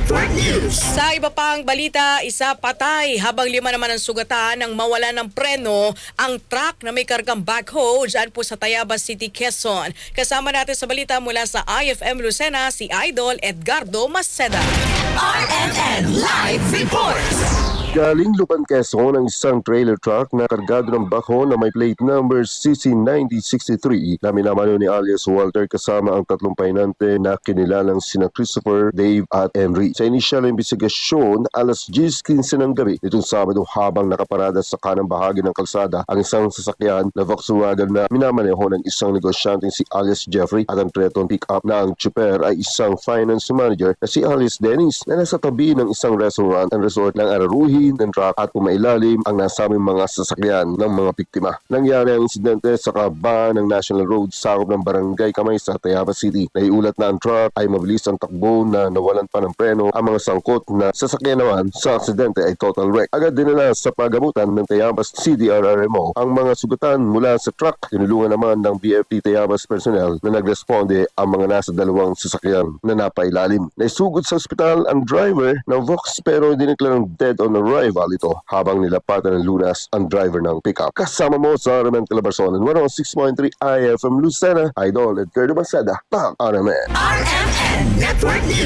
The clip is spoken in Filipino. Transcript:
Network News. Sa iba pang balita, isa patay habang 5 naman ang sugatan nang mawala ng preno ang truck na may kargang backhoe dyan po sa Tayabas City, Quezon. Kasama natin sa balita mula sa IFM Lucena si Idol Edgardo Maceda. RMN Live Reports. Galing Lupan, Quezon ang isang trailer truck na kargado ng backhoe na may plate number CC9063 na minamano ni alias Walter kasama ang tatlong painante na kinilalang sina Christopher, Dave at Henry. Sa inisyal na investigasyon, alas 10:15 ng gabi nitong Sabado habang nakaparada sa kanang bahagi ng kalsada ang isang sasakyan na Volkswagen na minamaneho ng isang negosyanteng si alias Jeffrey at ang Treton pick-up na ang tsuper ay isang finance manager na si alias Dennis na nasa tabi ng isang restaurant and resort ng Araruhi ng truck at umailalim ang nasabing mga sasakyan ng mga biktima. Nangyari ang insidente sa kabaan ng National Road sakop ng Barangay Kamay sa Tayabas City. Naiulat na ang truck ay mabilis ang takbo na nawalan pa ng preno. Ang mga sangkot na sasakyan naman sa aksidente ay total wreck. Agad dinala sa pagamutan ng Tayabas CDRRMO ang mga sugatan mula sa truck. Tinulungan naman ng BFP Tayabas personnel na nagresponde ang mga nasa dalawang sasakyan na napailalim. Naisugod sa ospital ang driver ng Vox pero dineklarang dead on arrival ito habang nilapatan ng lunas ang driver ng pickup. Kasama mo sa RMN Calabarzon 106.3 IFM Lucena, Idol Edgardo Maceda, Pang RMN. RMN Network News.